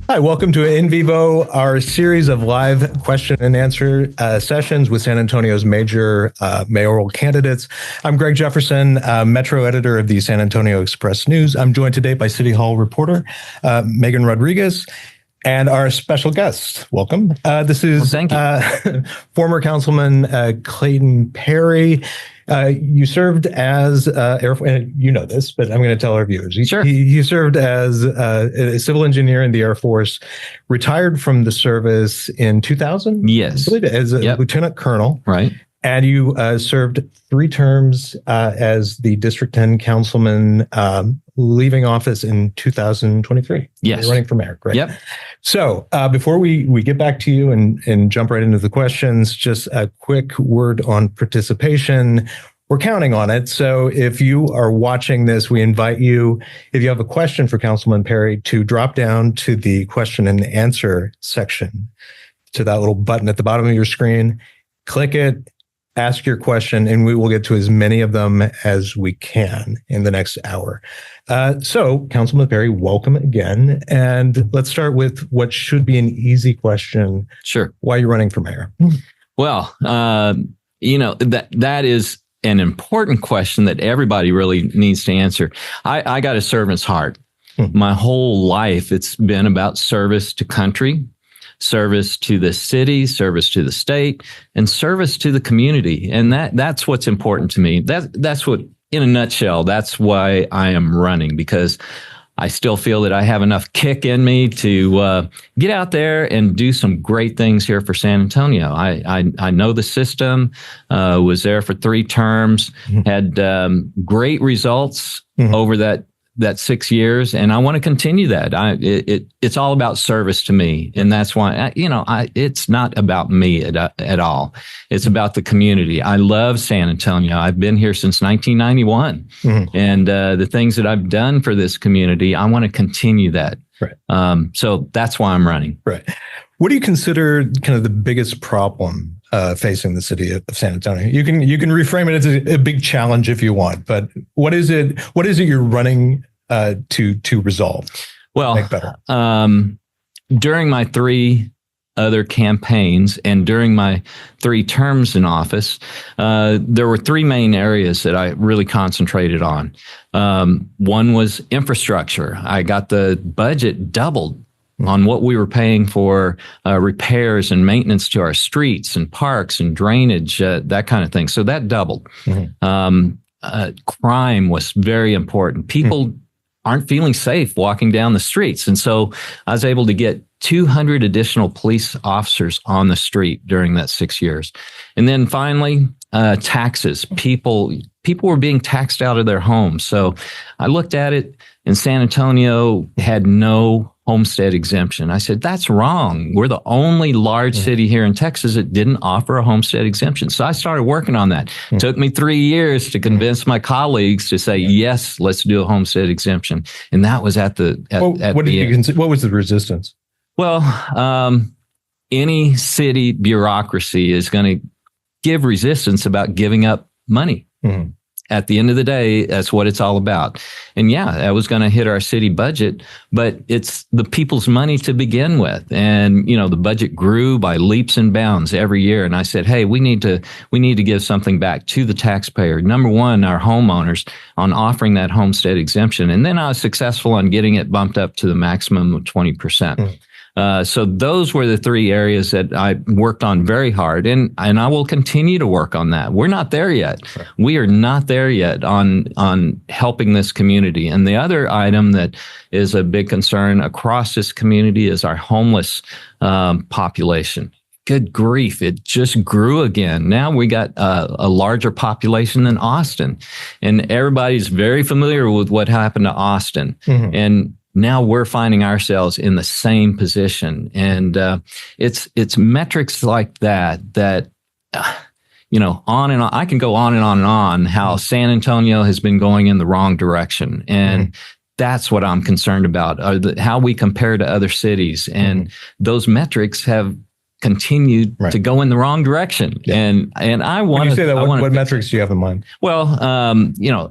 Hi, welcome to In Vivo, our series of live question and answer sessions with San Antonio's major mayoral candidates. I'm Greg Jefferson, Metro editor of the San Antonio Express News. I'm joined today by City Hall reporter Megan Rodriguez and our special guest. Welcome. This is former Councilman Clayton Perry. You served as and you know this, but I'm going to tell our viewers. Sure. He served as a civil engineer in the Air Force, retired from the service in 2000. Yes, I believe, as a lieutenant colonel. Right. And you served 3 terms as the District 10 councilman, leaving office in 2023. Yes. You're running for mayor, correct? Yep. So before we get back to you and jump right into the questions, just a quick word on participation. We're counting on it. So if you are watching this, we invite you, if you have a question for Councilman Perry, to drop down to the question and answer section, to that little button at the bottom of your screen. Click it. Ask your question, and we will get to as many of them as we can in the next hour. So, Councilman Perry, welcome again. And let's start with what should be an easy question. Sure. Why are you running for mayor? Well, that is an important question that everybody really needs to answer. I got a servant's heart. My whole life, it's been about service to country, service to the city, service to the state, and service to the community. And that's what's important to me. That's what, in a nutshell, that's why I am running, because I still feel that I have enough kick in me to get out there and do some great things here for San Antonio. I know the system, was there for 3 terms, had great results over that 6 years, and I want to continue that. It's all about service to me, and that's why it's not about me at all. It's about the community. I love San Antonio. I've been here since 1991, and the things that I've done for this community, I want to continue that. Right. So that's why I'm running. Right. What do you consider kind of the biggest problem facing the city of San Antonio? You can reframe it as a big challenge if you want, but what is it you're running to resolve? Well, make better? During my 3 other campaigns and during my 3 terms in office, there were 3 main areas that I really concentrated on. One was infrastructure. I got the budget doubled on what we were paying for repairs and maintenance to our streets and parks and drainage, that kind of thing. So that doubled. Crime was very important. People aren't feeling safe walking down the streets. And so I was able to get 200 additional police officers on the street during that 6 years. And then finally, taxes. People were being taxed out of their homes. So I looked at it, and San Antonio had no homestead exemption. I said, that's wrong. We're the only large city here in Texas that didn't offer a homestead exemption. So I started working on that. It took me 3 years to convince my colleagues to say, yes, let's do a homestead exemption. And that was what was the resistance? Well, any city bureaucracy is going to give resistance about giving up money. At the end of the day, that's what it's all about. And yeah, that was going to hit our city budget, but it's the people's money to begin with. And, the budget grew by leaps and bounds every year. And I said, hey, we need to give something back to the taxpayer. Number one, our homeowners, on offering that homestead exemption. And then I was successful on getting it bumped up to the maximum of 20%. So those were the 3 areas that I worked on very hard, and I will continue to work on that. We're not there yet. Right. We are not there yet on helping this community. And the other item that is a big concern across this community is our homeless population. Good grief, it just grew again. Now we got a larger population than Austin, and everybody's very familiar with what happened to Austin. And now we're finding ourselves in the same position. And it's metrics like that, on and on. I can go on and on and on how San Antonio has been going in the wrong direction. And that's what I'm concerned about, how we compare to other cities. And those metrics have continued to go in the wrong direction. And I want to say that. What metrics do you have in mind? Well,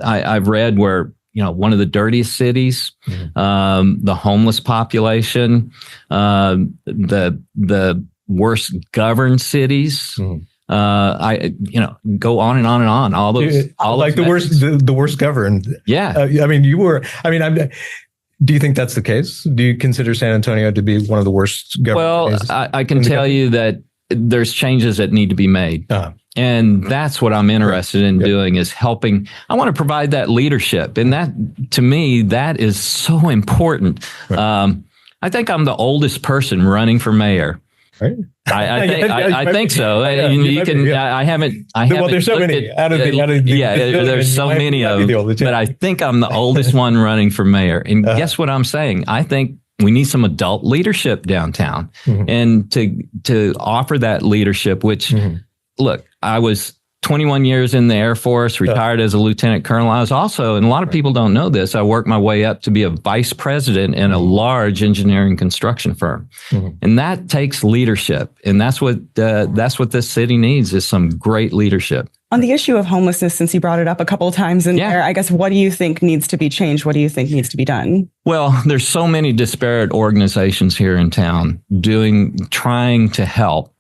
I've read where one of the dirtiest cities, the homeless population, the worst governed cities. Go on and on and on. All those, the worst governed. Yeah. Do you think that's the case? Do you consider San Antonio to be one of the worst governed? Well, I can tell you that there's changes that need to be made. And that's what I'm interested in doing, is helping. I want to provide that leadership. And that, to me, that is so important. Right. I think I'm the oldest person running for mayor. Right. I think so. I haven't. Well, there's so many. There's so many of them. But I think I'm the oldest one running for mayor. And guess what I'm saying? I think we need some adult leadership downtown, and to offer that leadership. Which, look, I was 21 years in the Air Force, retired as a lieutenant colonel. I was also, and a lot of people don't know this, I worked my way up to be a vice president in a large engineering construction firm. And that takes leadership. And that's what this city needs, is some great leadership. On the issue of homelessness, since you brought it up a couple of times in there, I guess, what do you think needs to be changed? What do you think needs to be done? Well, there's so many disparate organizations here in town trying to help.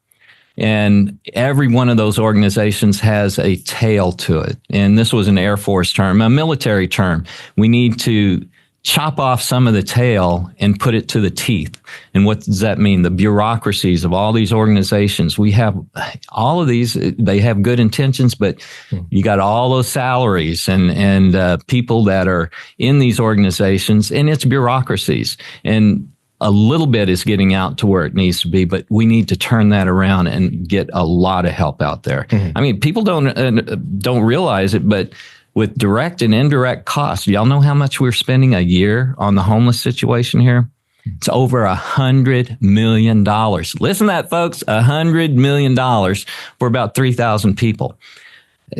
And every one of those organizations has a tail to it. And this was an Air Force term, a military term. We need to chop off some of the tail and put it to the teeth. And what does that mean? The bureaucracies of all these organizations. We have all of these, they have good intentions, but you got all those salaries and people that are in these organizations, and it's bureaucracies. And a little bit is getting out to where it needs to be, but we need to turn that around and get a lot of help out there. I mean, people don't realize it, but with direct and indirect costs, y'all know how much we're spending a year on the homeless situation here? It's over $100 million. Listen to that, folks, $100 million for about 3,000 people.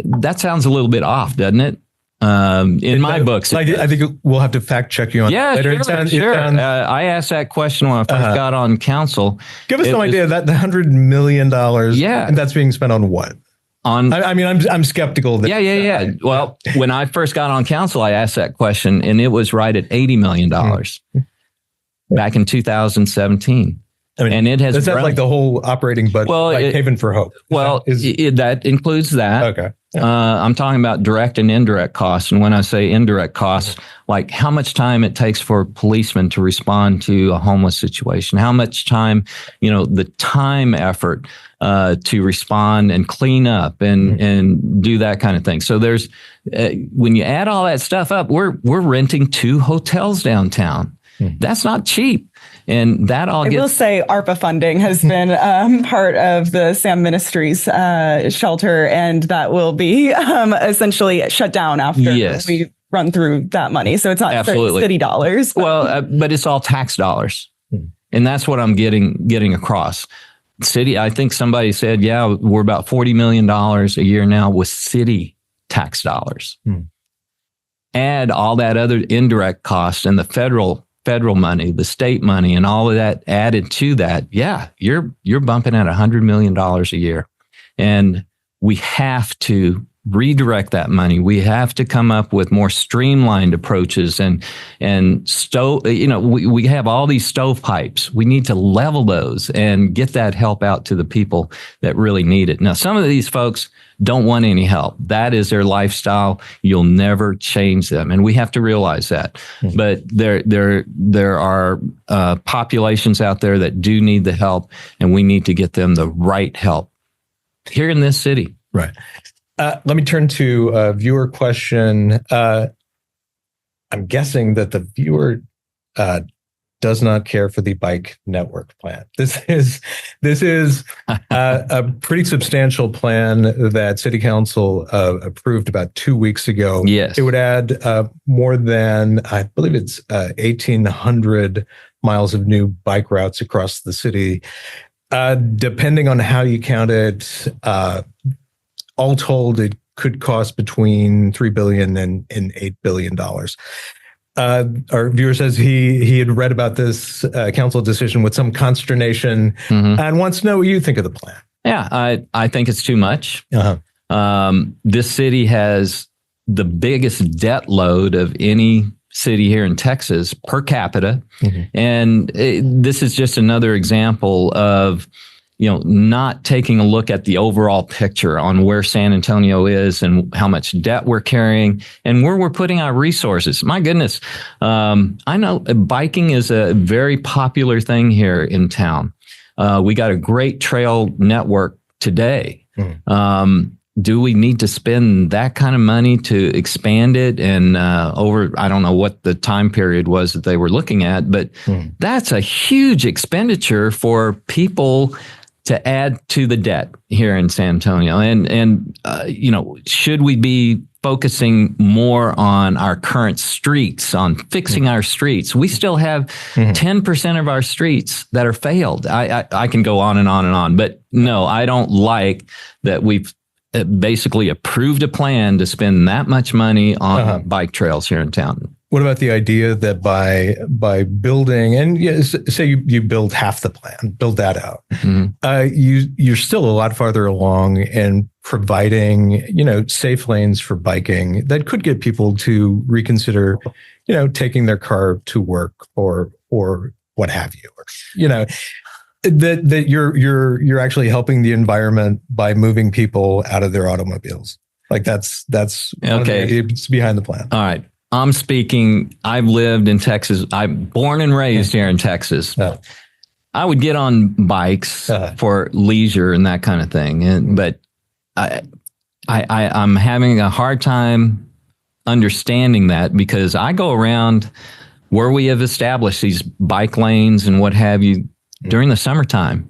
That sounds a little bit off, doesn't it? In my books. I think we'll have to fact check you on that later. Sure. I asked that question when I first got on council. Give us some idea that the $100 million, and that's being spent on what? I'm skeptical. Well, when I first got on council, I asked that question, and it was right at $80 million back in 2017. And it has grown. Like the whole operating budget, Haven for Hope. That includes that. Okay. I'm talking about direct and indirect costs. And when I say indirect costs, like how much time it takes for policemen to respond to a homeless situation, how much time, the time effort to respond and clean up and do that kind of thing. So there's, when you add all that stuff up, we're renting 2 hotels downtown. That's not cheap. And that all gets... I will say ARPA funding has been part of the SAM Ministries shelter, and that will be essentially shut down after we run through that money. So it's not city dollars. Well, but it's all tax dollars. And that's what I'm getting across. City, I think somebody said, we're about $40 million a year now with city tax dollars. Add all that other indirect costs and the federal money, the state money, and all of that added to that, you're bumping at $100 million a year. And we have to redirect that money. We have to come up with more streamlined approaches and we have all these stovepipes. We need to level those and get that help out to the people that really need it. Now, some of these folks don't want any help. That is their lifestyle. You'll never change them. And we have to realize that. But there are populations out there that do need the help, and we need to get them the right help here in this city. Right. Let me turn to a viewer question. I'm guessing that the viewer does not care for the bike network plan. This is a pretty substantial plan that City Council approved about 2 weeks ago. Yes. It would add more than, I believe it's 1,800 miles of new bike routes across the city. Depending on how you count it, all told, it could cost between $3 billion and $8 billion. Our viewer says he had read about this council decision with some consternation and wants to know what you think of the plan. Yeah, I think it's too much. This city has the biggest debt load of any city here in Texas per capita. And this is just another example of, not taking a look at the overall picture on where San Antonio is and how much debt we're carrying and where we're putting our resources. My goodness. I know biking is a very popular thing here in town. We got a great trail network today. Do we need to spend that kind of money to expand it? And I don't know what the time period was that they were looking at, but that's a huge expenditure for people to add to the debt here in San Antonio. And should we be focusing more on our current streets, on fixing our streets? We still have 10% of our streets that are failed. I can go on and on and on, but no, I don't like that we've basically approved a plan to spend that much money on bike trails here in town. What about the idea that by building, and say you build half the plan, build that out, you're still a lot farther along in providing, safe lanes for biking that could get people to reconsider, taking their car to work or what have you, that you're actually helping the environment by moving people out of their automobiles. Like that's okay. It's behind the plan. All right. I'm speaking, I've lived in Texas. I'm born and raised here in Texas. I would get on bikes for leisure and that kind of thing. But I'm having a hard time understanding that because I go around where we have established these bike lanes and what have you during the summertime.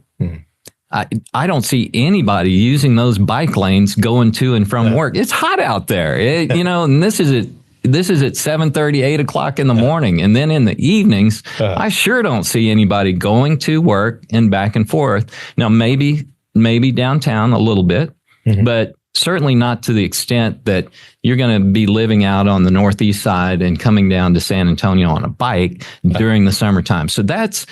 I don't see anybody using those bike lanes going to and from work. It's hot out there, and this is at 7:30, 8 o'clock in the morning. And then in the evenings, I sure don't see anybody going to work and back and forth. Now, maybe downtown a little bit, but certainly not to the extent that you're going to be living out on the northeast side and coming down to San Antonio on a bike during the summertime. So that's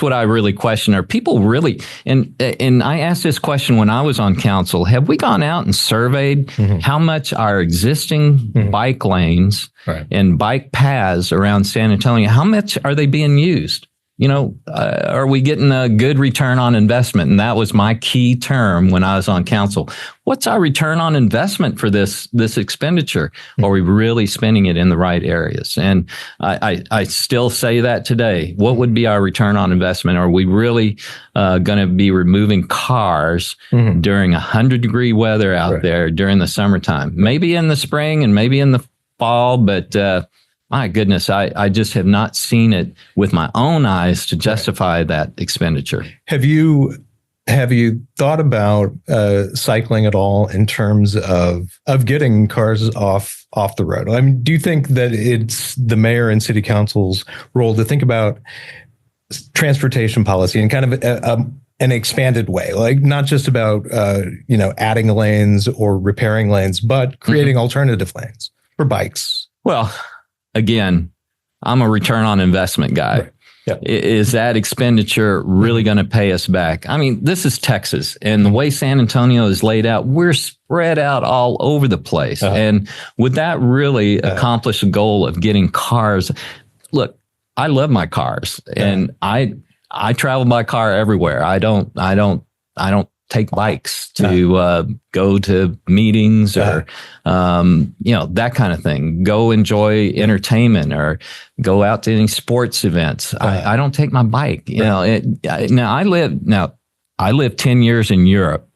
what I really question. Are people really, and I asked this question when I was on council, have we gone out and surveyed how much our existing bike lanes and bike paths around San Antonio, how much are they being used? Are we getting a good return on investment? And that was my key term when I was on council. What's our return on investment for this expenditure? Are we really spending it in the right areas? And I still say that today. What would be our return on investment? Are we really going to be removing cars during 100-degree weather out there during the summertime? Maybe in the spring and maybe in the fall, but my goodness, I just have not seen it with my own eyes to justify that expenditure. Have you thought about cycling at all in terms of getting cars off the road? I mean, do you think that it's the mayor and city council's role to think about transportation policy in kind of an expanded way, like not just about adding lanes or repairing lanes, but creating alternative lanes for bikes? Well, again, I'm a return on investment guy. Right. Yep. Is that expenditure really going to pay us back? I mean, this is Texas, and the way San Antonio is laid out, we're spread out all over the place. And would that really accomplish the goal of getting cars? Look, I love my cars, and I travel by car everywhere. I don't take bikes to go to meetings or that kind of thing. Go enjoy entertainment or go out to any sports events. I don't take my bike. I lived 10 years in Europe.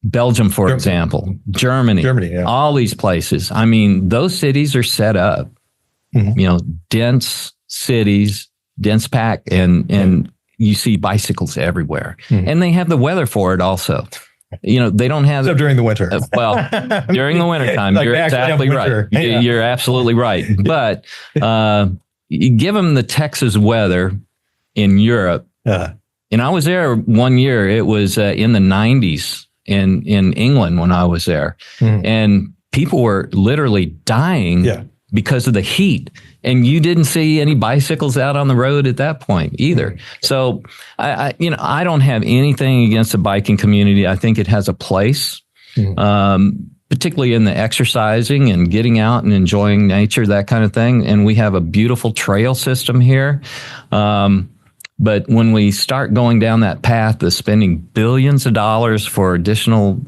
Belgium, for example, Germany, all these places. I mean, those cities are set up, dense cities, dense pack, and you see bicycles everywhere, and they have the weather for it also. They don't have during the winter. During the winter time, you're exactly right. Yeah. You're absolutely right. But you give them the Texas weather in Europe. And I was there one year. It was in the 90s in England when I was there, and people were literally dying because of the heat. And you didn't see any bicycles out on the road at that point either. So I don't have anything against the biking community. I think it has a place. particularly in the exercising and getting out and enjoying nature, that kind of thing. And we have a beautiful trail system here. But when we start going down that path of spending billions of dollars for additional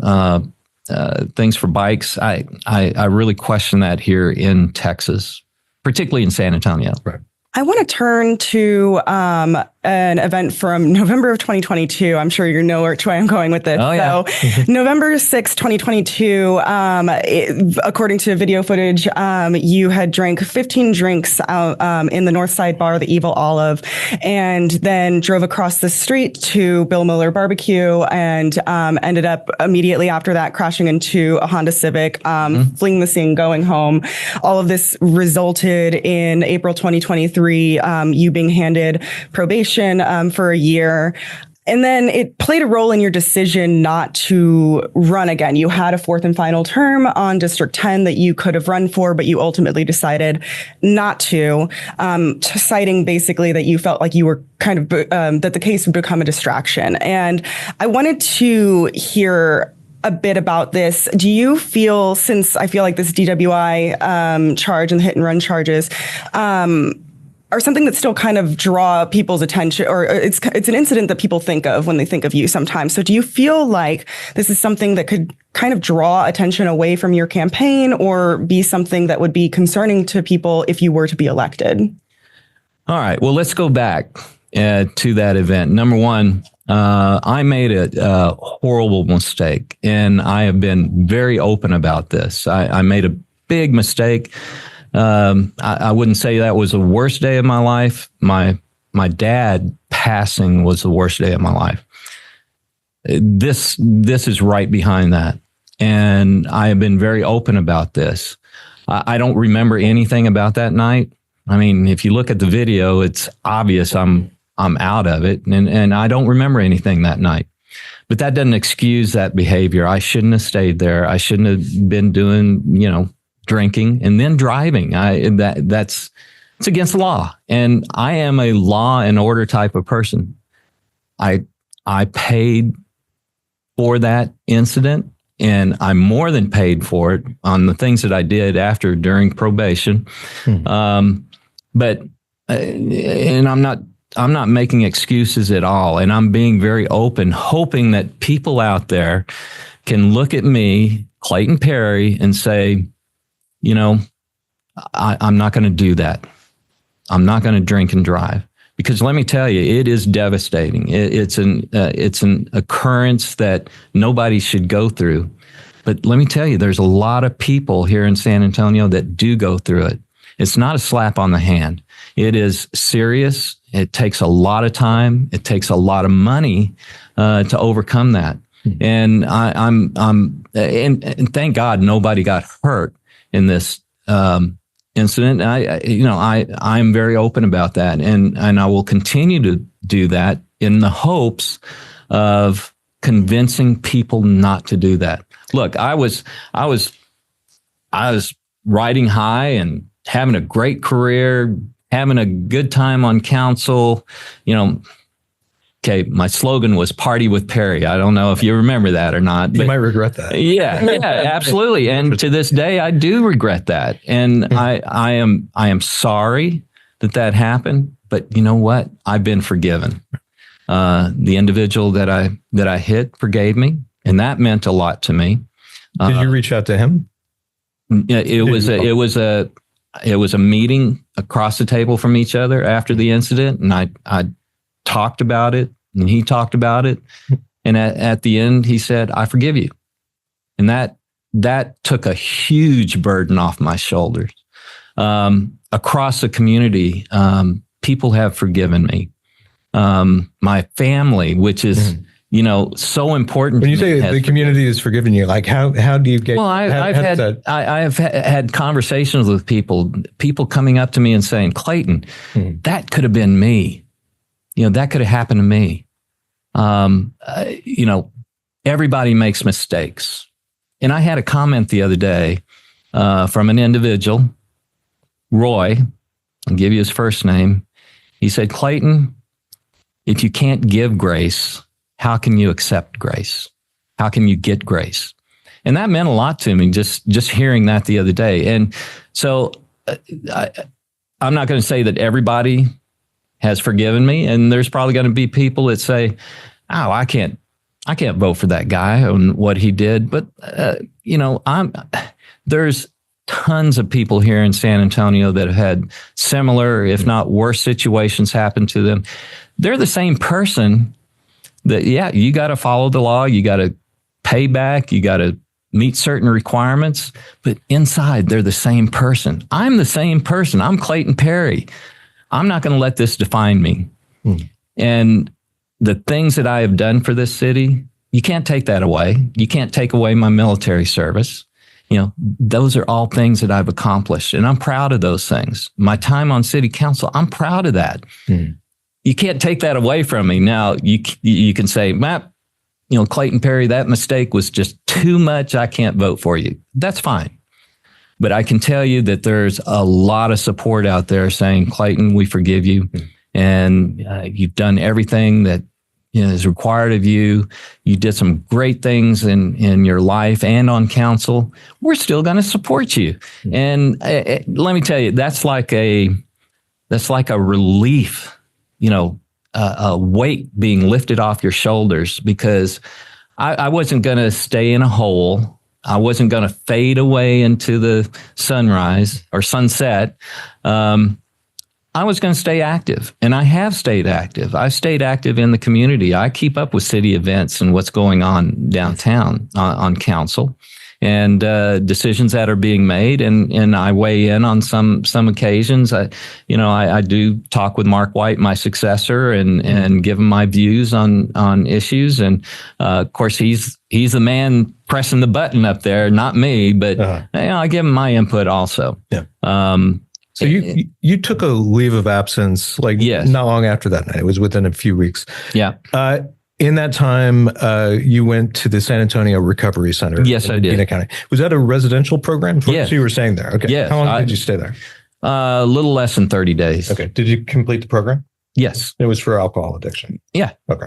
things for bikes, I really question that here in Texas, particularly in San Antonio. Right. I want to turn to an event from November of 2022. I'm sure you know which way I'm going with this. Oh, yeah. So November 6, 2022, according to video footage, you had drank 15 drinks out in the North Side Bar, the Evil Olive, and then drove across the street to Bill Miller Barbecue and ended up immediately after that crashing into a Honda Civic, fleeing the scene, going home. All of this resulted in April 2023, you being handed probation for a year. And then it played a role in your decision not to run again. You had a fourth and final term on District 10 that you could have run for, but you ultimately decided not to, citing basically that you felt like you were kind of, that the case would become a distraction. And I wanted to hear a bit about this. Do you feel, since I feel like this DWI charge and the hit and run charges, are something that still kind of draw people's attention, or it's an incident that people think of when they think of you sometimes. So do you feel like this is something that could kind of draw attention away from your campaign, or be something that would be concerning to people if you were to be elected? All right. Well, let's go back to that event. Number one, I made a horrible mistake, and I have been very open about this. I made a big mistake. I wouldn't say that was the worst day of my life. My dad passing was the worst day of my life. This is right behind that. And I have been very open about this. I don't remember anything about that night. I mean, if you look at the video, it's obvious I'm out of it, and I don't remember anything that night. But that doesn't excuse that behavior. I shouldn't have stayed there. I shouldn't have been doing, drinking and then driving. It's against the law. And I am a law and order type of person. I paid for that incident, and I more than paid for it on the things that I did during probation. But I'm not making excuses at all. And I'm being very open, hoping that people out there can look at me, Clayton Perry, and say, I'm not going to do that. I'm not going to drink and drive, because let me tell you, it is devastating. It's an occurrence that nobody should go through. But let me tell you, there's a lot of people here in San Antonio that do go through it. It's not a slap on the hand. It is serious. It takes a lot of time. It takes a lot of money to overcome that. And and thank God nobody got hurt in this incident. I'm very open about that, and I will continue to do that in the hopes of convincing people not to do that. Look, I was riding high and having a great career, having a good time on council. Okay, my slogan was "Party with Perry." I don't know if you remember that or not. You might regret that. Yeah, absolutely. And to this day, I do regret that. And I am sorry that happened. But you know what? I've been forgiven. The individual that I hit forgave me, and that meant a lot to me. Did you reach out to him? It was a meeting across the table from each other after the incident, and I talked about it, and he talked about it, and at the end he said, "I forgive you," and that took a huge burden off my shoulders. Across the community, people have forgiven me. My family, which is so important. When you say the community has forgiven you, like how do you get? Well, I have had conversations with people coming up to me and saying, "Clayton, that could have been me. That could have happened to me." Everybody makes mistakes. And I had a comment the other day from an individual, Roy. I'll give you his first name. He said, "Clayton, if you can't give grace, how can you accept grace? How can you get grace?" And that meant a lot to me, just hearing that the other day. And so I'm not going to say that everybody has forgiven me. And there's probably going to be people that say, oh, I can't vote for that guy on what he did. But, there's tons of people here in San Antonio that have had similar, if not worse situations happen to them. They're the same person that, you got to follow the law. You got to pay back. You got to meet certain requirements. But inside, they're the same person. I'm the same person. I'm Clayton Perry. I'm not going to let this define me. And the things that I have done for this city, you can't take that away. You can't take away my military service. Those are all things that I've accomplished, and I'm proud of those things. My time on city council, I'm proud of that. You can't take that away from me. Now, you can say, Matt, Clayton Perry, that mistake was just too much. I can't vote for you. That's fine. But I can tell you that there's a lot of support out there saying, Clayton, we forgive you. And you've done everything that is required of you. You did some great things in your life and on council. We're still going to support you. And let me tell you, that's like a relief, a weight being lifted off your shoulders, because I wasn't going to stay in a hole. I wasn't going to fade away into the sunrise or sunset. I was going to stay active, and I have stayed active. I've stayed active in the community. I keep up with city events and what's going on downtown on council, and decisions that are being made, and I weigh in on some occasions. I do talk with Mark White, my successor, and give him my views on issues. And of course, he's the man pressing the button up there, not me, but I give him my input also. Yeah. So you took a leave of absence, not long after that night. It was within a few weeks. Yeah. In that time, you went to the San Antonio Recovery Center. Yes, I did. Medina County. Was that a residential program? Yes. So you were staying there. Okay. Yes. How long did you stay there? A little less than 30 days. Okay. Did you complete the program? Yes. It was for alcohol addiction. Yeah. Okay.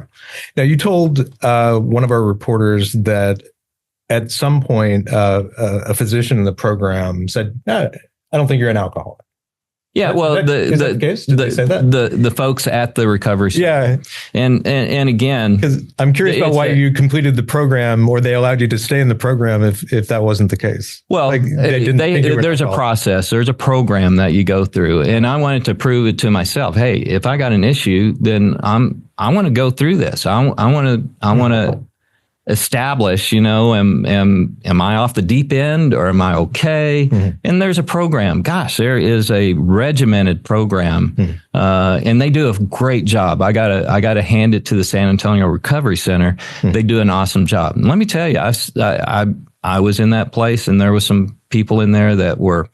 Now, you told one of our reporters that at some point, a physician in the program said, I don't think you're an alcoholic. Yeah, well, is that the case? Did they say that? The folks at the recovery center. Yeah, and again, because I'm curious about why you completed the program, or they allowed you to stay in the program if that wasn't the case. Well, there's a process, there's a program that you go through, and I wanted to prove it to myself. Hey, if I got an issue, then I want to go through this. I want to establish, am I off the deep end, or am I okay? And there's a program. Gosh, there is a regimented program, and they do a great job. I gotta hand it to the San Antonio Recovery Center. They do an awesome job. And let me tell you, I was in that place, and there was some people in there that were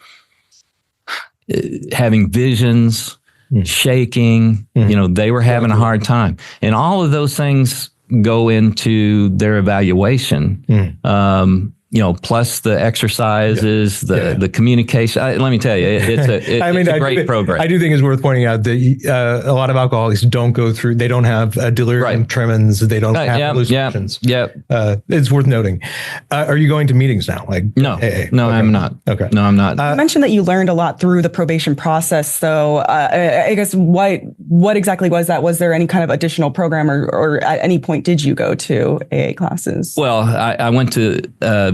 having visions, shaking. They were having a hard time, and all of those things go into their evaluation. Plus the exercises, the communication. Let me tell you, it's a great program. I do think it's worth pointing out that a lot of alcoholics don't go through. They don't have delirium tremens. They don't have hallucinations. It's worth noting. Are you going to meetings now? No, I'm not. Okay, no, I'm not. You mentioned that you learned a lot through the probation process. So I guess what exactly was that? Was there any kind of additional program, or at any point did you go to AA classes? Well, I went to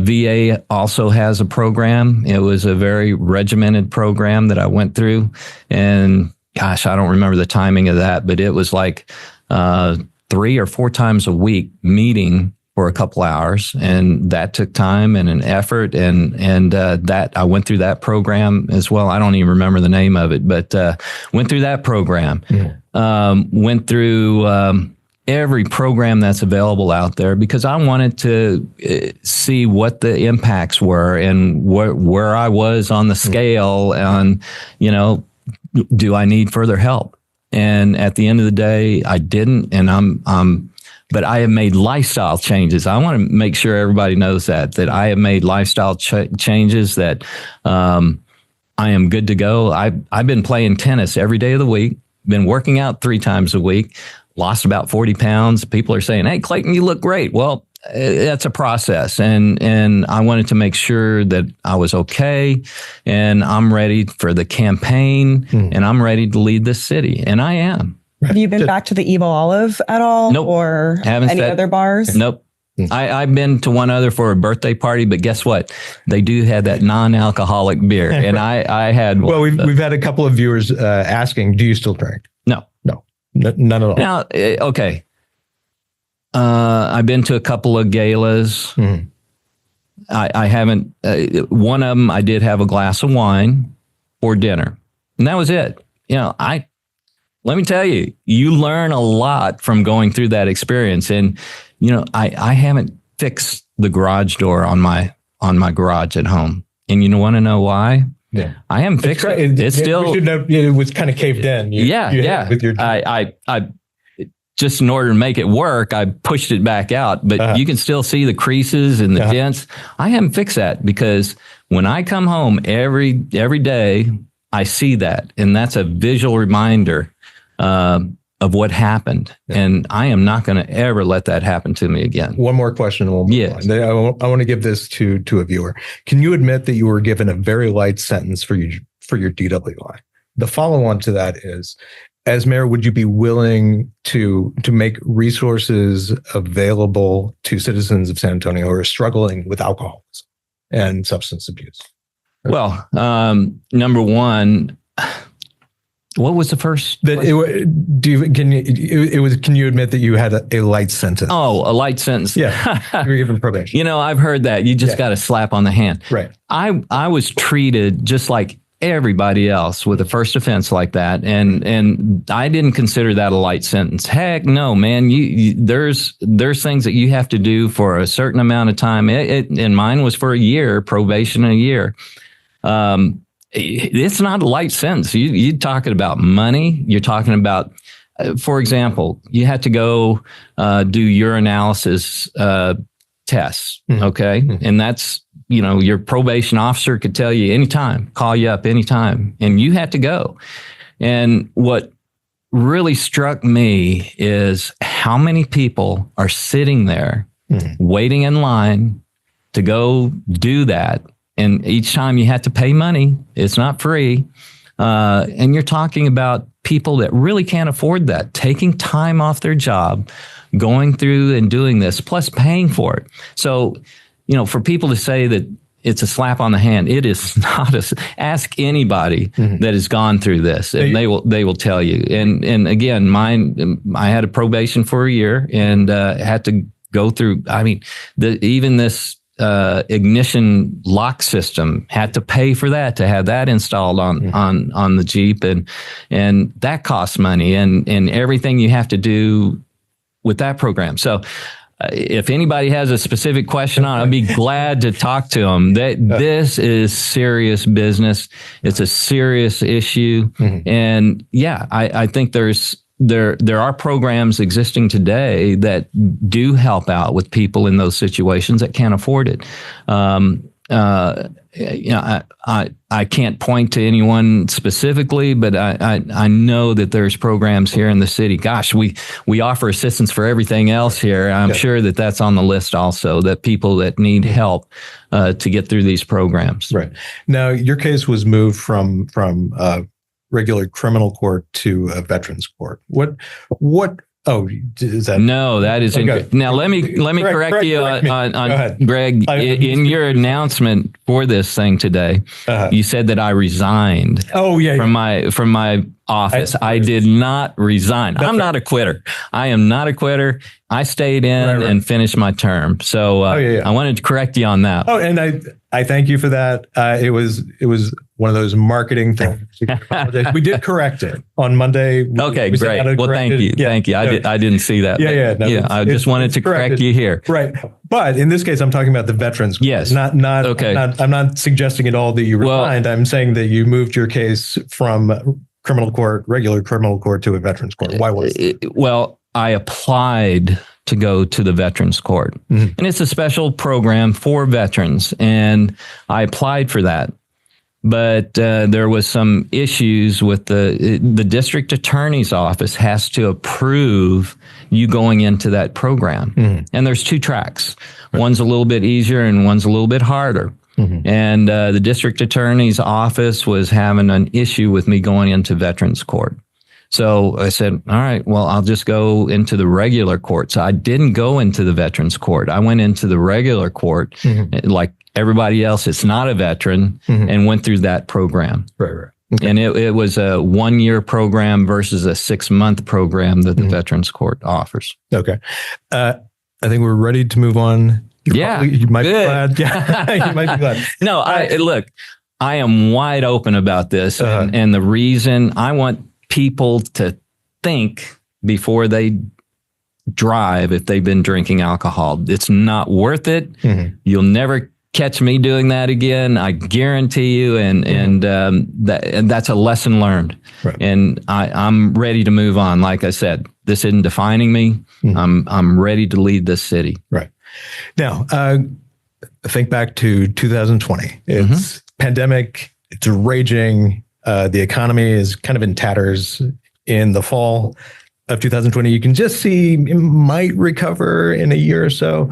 VA also has a program. It was a very regimented program that I went through. And gosh, I don't remember the timing of that, but it was like 3 or 4 times a week meeting for a couple hours. And that took time and an effort. And that I went through that program as well. I don't even remember the name of it, but went through that program. Went through every program that's available out there, because I wanted to see what the impacts were and where I was on the scale on, do I need further help? And at the end of the day, I didn't. And but I have made lifestyle changes. I want to make sure everybody knows that I have made lifestyle changes, that I am good to go. I've been playing tennis every day of the week, been working out 3 times a week. Lost about 40 pounds. People are saying, hey, Clayton, you look great. Well, that's a process, and I wanted to make sure that I was okay, and I'm ready for the campaign, and I'm ready to lead this city, and I am. Have you been back to the Evil Olive at all? Nope. Or any other bars? Nope. I've been to one other for a birthday party, but guess what? They do have that non-alcoholic beer, and I had one. Well, we've had a couple of viewers asking, do you still drink? No. None at all. Now, okay. I've been to a couple of galas. Mm-hmm. I haven't. One of them, I did have a glass of wine or dinner, and that was it. Let me tell you, you learn a lot from going through that experience. And I haven't fixed the garage door on my garage at home, and you want to know why? Yeah, I haven't fixed it. It's still. We should know, it was kind of caved in. Yeah. With your, I just in order to make it work, I pushed it back out, but you can still see the creases and the dents. I haven't fixed that because when I come home every day, I see that, and that's a visual reminder of what happened. Yeah. And I am not going to ever let that happen to me again. One more question. And we'll move on. I want to give this to a viewer. Can you admit that you were given a very light sentence for your DWI? The follow on to that is, as mayor, would you be willing to make resources available to citizens of San Antonio who are struggling with alcoholism and substance abuse? Well, number one, what was the first? Can you admit that you had a light sentence? Oh, a light sentence. Yeah, you were given probation. I've heard that. You just got a slap on the hand. Right. I was treated just like everybody else with a first offense like that, and I didn't consider that a light sentence. Heck no, man. There's things that you have to do for a certain amount of time. And mine was for a year, probation a year. It's not a light sentence. You're talking about money. You're talking about, for example, you had to go do urinalysis tests. Mm-hmm. Okay. Mm-hmm. And that's, your probation officer could tell you anytime, call you up anytime, and you had to go. And what really struck me is how many people are sitting there waiting in line to go do that. And each time you have to pay money. It's not free. And you're talking about people that really can't afford that, taking time off their job, going through and doing this, plus paying for it. So, for people to say that it's a slap on the hand, it is not. Ask anybody that has gone through this, and they will tell you. And again, I had a probation for a year and had to go through. I mean, even this ignition lock system, had to pay for that, to have that installed on the Jeep, and that costs money, and everything you have to do with that program. So if anybody has a specific question on it, I'd be glad to talk to them. This is serious business. It's a serious issue. And I think there are programs existing today that do help out with people in those situations that can't afford it. I can't point to anyone specifically, but I know that there's programs here in the city. Gosh, we offer assistance for everything else here. I'm sure that that's on the list also, that people that need help to get through these programs. Right. Now, your case was moved from regular criminal court to a veterans court. What? Oh, is that? No, that is incorrect. Now let me correct you on Greg. In your announcement for this thing today, you said that I resigned. Oh yeah, from my office. I did not resign. I'm not a quitter. I am not a quitter. I stayed in and finished my term. So I wanted to correct you on that. Oh, and I thank you for that. It was one of those marketing things. We did correct it on Monday. Okay, great. Well, thank you. Yeah, thank you. I didn't see that. I just wanted to correct you here. Right. But in this case, I'm talking about the veterans. Yes. Not okay. I'm not suggesting at all that you resigned. I'm saying that you moved your case from regular criminal court to a veterans court. Why was it? Well, I applied to go to the Veterans Court. And it's a special program for veterans. And I applied for that. But there was some issues with the district attorney's office has to approve you going into that program. And there's 2 tracks. One's a little bit easier and one's a little bit harder. And the district attorney's office was having an issue with me going into veterans court. So I said, all right, well, I'll just go into the regular court. So I didn't go into the veterans court. I went into the regular court, like everybody else. It's not a veteran, and went through that program. Right. Okay. And it was a 1-year program versus a 6-month program that the veterans court offers. Okay. I think we're ready to move on. You might be glad. Yeah, you might be glad. No, look, I am wide open about this. And the reason I want people to think before they drive if they've been drinking alcohol. It's not worth it. You'll never catch me doing that again. I guarantee you. And that's a lesson learned. Right. And I'm ready to move on. Like I said, this isn't defining me. I'm ready to lead this city. Right. Now, think back to 2020. It's pandemic. It's raging. The economy is kind of in tatters in the fall of 2020. You can just see it might recover in a year or so.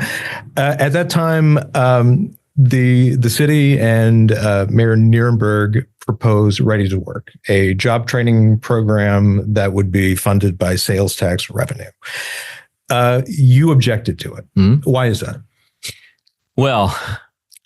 At that time, the city and Mayor Nirenberg proposed Ready to Work, a job training program that would be funded by sales tax revenue. You objected to it. Why is that? Well,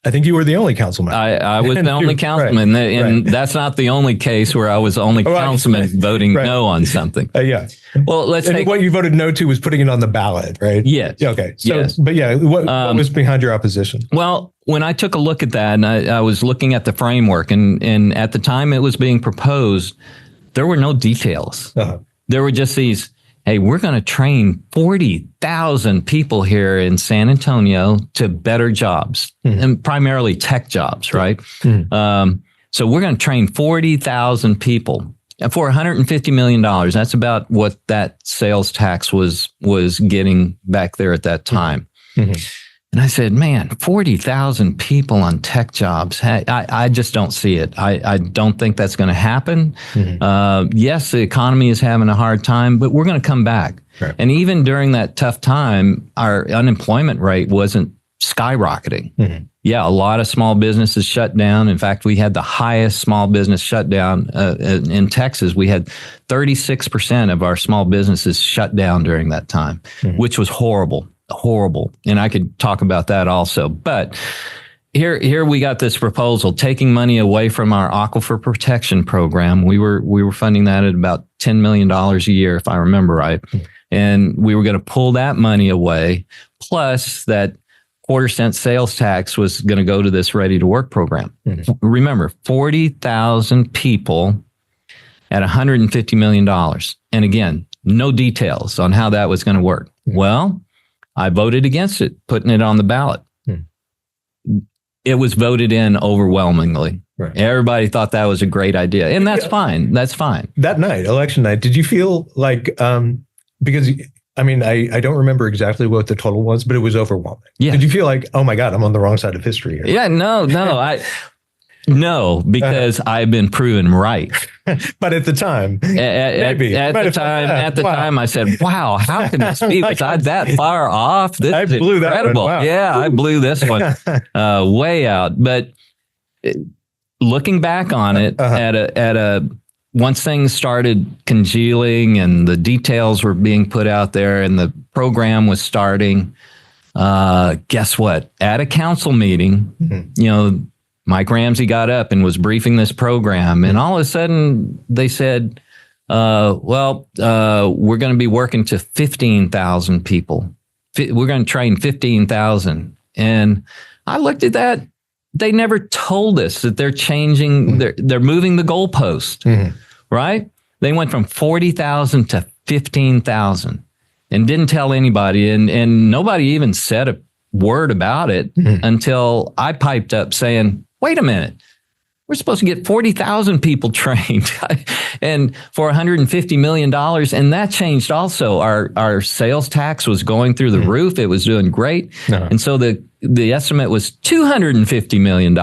I think you were the only councilman. I was the only councilman, right. And that's not the only case where I was the only councilman voting no on something. Yeah. Well, what you voted no to was putting it on the ballot, right? Yes. Okay. So, but yeah, what was behind your opposition? Well, when I took a look at that, and I was looking at the framework, and at the time it was being proposed, there were no details. There were just these. Hey, we're going to train 40,000 people here in San Antonio to better jobs, and primarily tech jobs, right? So we're going to train 40,000 people for $150 million. That's about what that sales tax was getting back there at that time. And I said, man, 40,000 people on tech jobs. I just don't see it. I don't think that's going to happen. Yes, the economy is having a hard time, but we're going to come back. Right. And even during that tough time, our unemployment rate wasn't skyrocketing. Yeah, a lot of small businesses shut down. In fact, we had the highest small business shutdown in Texas. We had 36% of our small businesses shut down during that time, which was horrible. And I could talk about that also. But here we got this proposal taking money away from our aquifer protection program. We were funding that at about $10 million a year, if I remember right. And we were going to pull that money away, plus that quarter-cent sales tax was going to go to this Ready to Work program. Remember, 40,000 people at $150 million. And again, no details on how that was going to work. Well, I voted against it, putting it on the ballot. It was voted in overwhelmingly. Right. Everybody thought that was a great idea. And that's fine. That's fine. That night, election night, did you feel like, because I mean, I don't remember exactly what the total was, but it was overwhelming. Yeah. Did you feel like, oh my God, I'm on the wrong side of history here? Yeah, no, because I've been proven right. But at the time, at the time, I said, "Wow, how can this be? Was I that far off? This is incredible." Wow. Yeah, I blew this one way out. But looking back on it, once things started congealing and the details were being put out there and the program was starting, guess what? At a council meeting, Mike Ramsey got up and was briefing this program, and all of a sudden they said, we're going to be working to 15,000 people. We're going to train 15,000. And I looked at that. They never told us that they're changing, they're moving the goalpost, right? They went from 40,000 to 15,000 and didn't tell anybody. And nobody even said a word about it until I piped up saying, wait a minute, we're supposed to get 40,000 people trained and for $150 million. And that changed also. Our sales tax was going through the roof. It was doing great. And so the estimate was $250 million.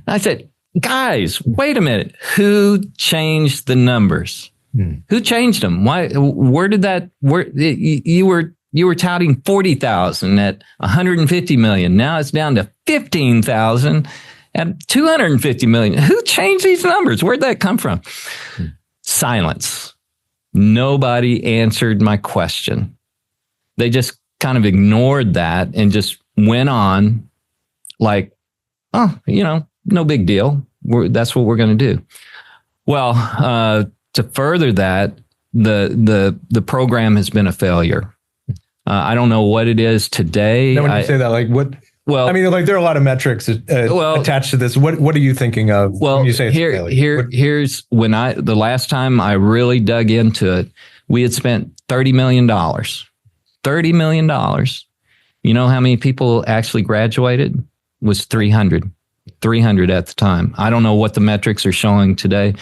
I said, guys, wait a minute. Who changed the numbers? Who changed them? Why? Where did that? Where you were touting 40,000 at 150 million. Now it's down to 15,000 at 250 million. Who changed these numbers? Where'd that come from? Silence. Nobody answered my question. They just kind of ignored that and just went on like, oh, no big deal. That's what we're going to do. Well, to further that, the program has been a failure. I don't know what it is today. Now, when you say that, like what? Well, I mean, like there are a lot of metrics attached to this. What are you thinking of when you say it's a failure? Here's when the last time I really dug into it, we had spent $30 million. $30 million. You know how many people actually graduated? It was 300. 300 at the time. I don't know what the metrics are showing today,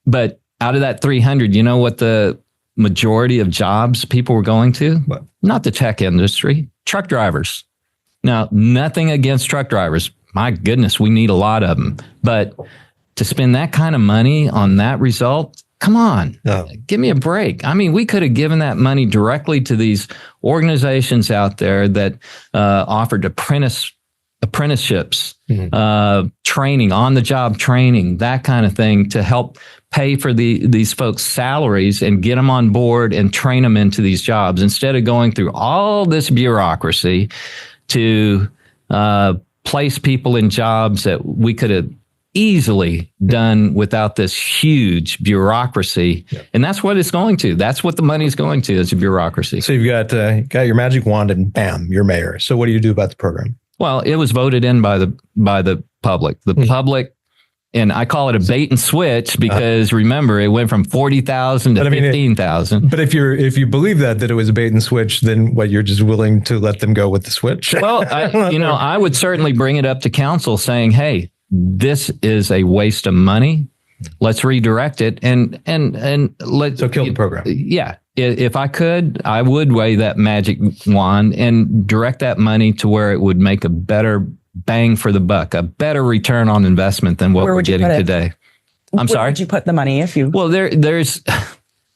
but out of that 300, you know what the majority of jobs people were going to? What? Not the tech industry, truck drivers. Now, nothing against truck drivers. My goodness, we need a lot of them. But to spend that kind of money on that result, come on, give me a break. I mean, we could have given that money directly to these organizations out there that offered apprenticeships, training, on-the-job training, that kind of thing to help pay for these folks' salaries and get them on board and train them into these jobs instead of going through all this bureaucracy to place people in jobs that we could have easily done without this huge bureaucracy. Yeah. And that's what it's going to. That's what the money is going to, is a bureaucracy. So you've got your magic wand and bam, you're mayor. So what do you do about the program? Well, it was voted in by the public. The public, and I call it a bait and switch because remember, it went from 40,000 to 15,000. But if you believe that it was a bait and switch, then what, you're just willing to let them go with the switch? Well, I would certainly bring it up to council saying, hey, this is a waste of money. Let's redirect it and let's kill the program. Yeah. If I could, I would wave that magic wand and direct that money to where it would make a better bang for the buck, a better return on investment than what we're getting today. I'm sorry? Where would you put the money if you? Well,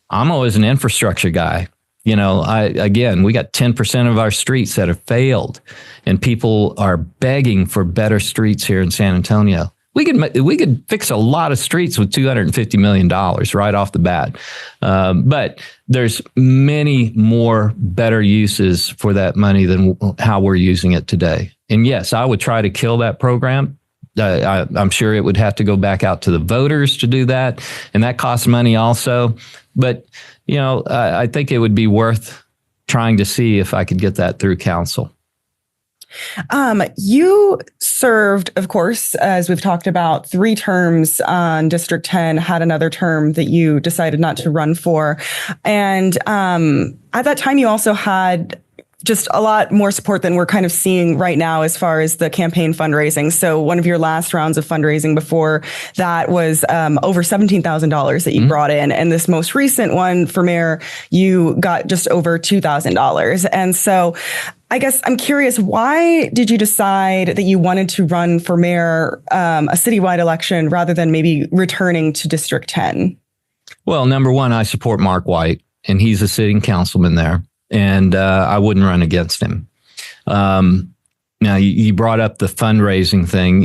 I'm always an infrastructure guy. We got 10% of our streets that have failed, and people are begging for better streets here in San Antonio. We could fix a lot of streets with $250 million right off the bat. But there's many more better uses for that money than how we're using it today. And yes, I would try to kill that program. I'm sure it would have to go back out to the voters to do that. And that costs money also. But, I think it would be worth trying to see if I could get that through council. You served, of course, as we've talked about, 3 terms on District 10, had another term that you decided not to run for. And at that time, you also had just a lot more support than we're kind of seeing right now as far as the campaign fundraising. So one of your last rounds of fundraising before that was over $17,000 that you brought in. And this most recent one for mayor, you got just over $2,000. And so I guess I'm curious, why did you decide that you wanted to run for mayor, a citywide election, rather than maybe returning to District 10? Well, number one, I support Mark White, and he's a sitting councilman there, and I wouldn't run against him. Now, you brought up the fundraising thing.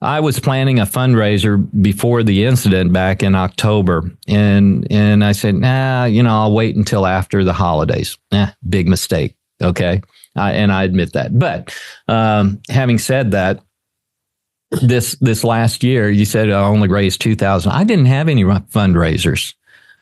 I was planning a fundraiser before the incident back in October, and I said, I'll wait until after the holidays. Big mistake. Okay. And I admit that. But having said that, this last year, you said I only raised $2,000. I didn't have any fundraisers.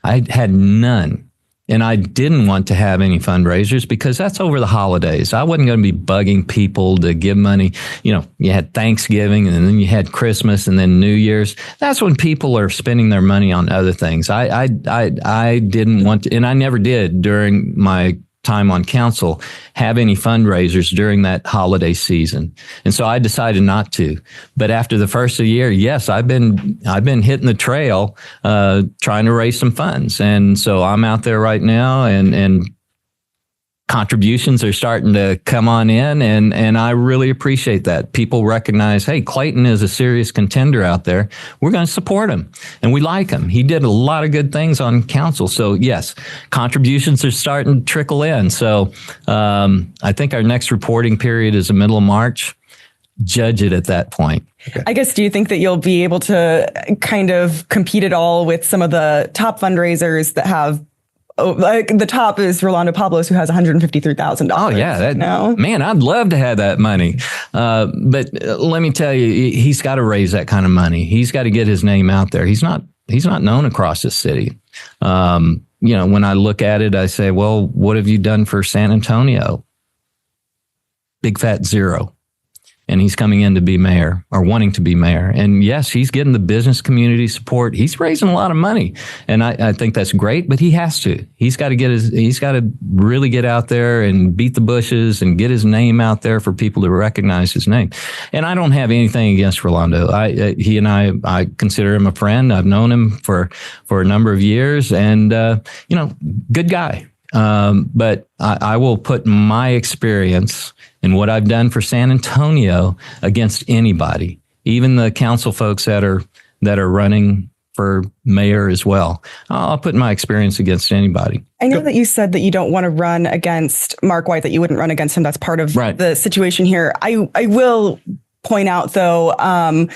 I had none. And I didn't want to have any fundraisers because that's over the holidays. I wasn't going to be bugging people to give money. You had Thanksgiving and then you had Christmas and then New Year's. That's when people are spending their money on other things. I didn't want to, and I never did during my time on council, have any fundraisers during that holiday season. And so I decided not to. But after the first of the year, yes, I've been hitting the trail, trying to raise some funds. And so I'm out there right now and contributions are starting to come on in, and I really appreciate that. People recognize, hey, Clayton is a serious contender out there. We're going to support him, and we like him. He did a lot of good things on council. So yes, contributions are starting to trickle in. So I think our next reporting period is the middle of March. Judge it at that point. Okay. I guess, do you think that you'll be able to kind of compete at all with some of the top fundraisers that have, like the top is Rolando Pablos, who has $153,000. Oh yeah. Man, I'd love to have that money. But let me tell you, he's got to raise that kind of money. He's got to get his name out there. He's not known across the city. When I look at it, I say, well, what have you done for San Antonio? Big fat zero. And he's coming in to be mayor, or wanting to be mayor. And yes, he's getting the business community support. He's raising a lot of money. And I think that's great, but he has to. He's got to really get out there and beat the bushes and get his name out there for people to recognize his name. And I don't have anything against Rolando. He and I consider him a friend. I've known him for a number of years, and good guy. But I will put my experience and what I've done for San Antonio against anybody, even the council folks that are running for mayor as well. I'll put my experience against anybody. I know that you said that you don't want to run against Mark White, that you wouldn't run against him. That's part of the situation here. I will point out, though,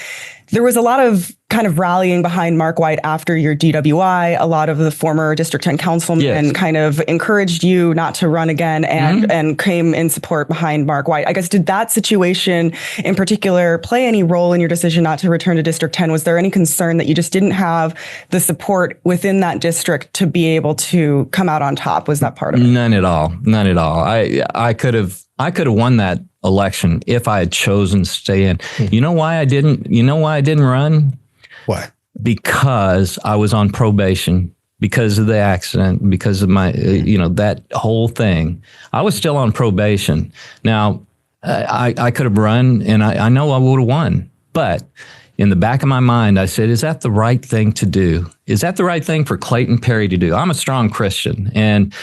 there was a lot of kind of rallying behind Mark White after your DWI. A lot of the former District 10 councilmen kind of encouraged you not to run again and came in support behind Mark White. I guess, did that situation in particular play any role in your decision not to return to District 10? Was there any concern that you just didn't have the support within that district to be able to come out on top? Was that part of it? None at all. None at all. I could have won that election if I had chosen to stay in. You know why I didn't? You know why I didn't run? Why? Because I was on probation, because of the accident, because of my, that whole thing. I was still on probation. Now, I could have run, and I know I would have won. But in the back of my mind, I said, is that the right thing to do? Is that the right thing for Clayton Perry to do? I'm a strong Christian. And,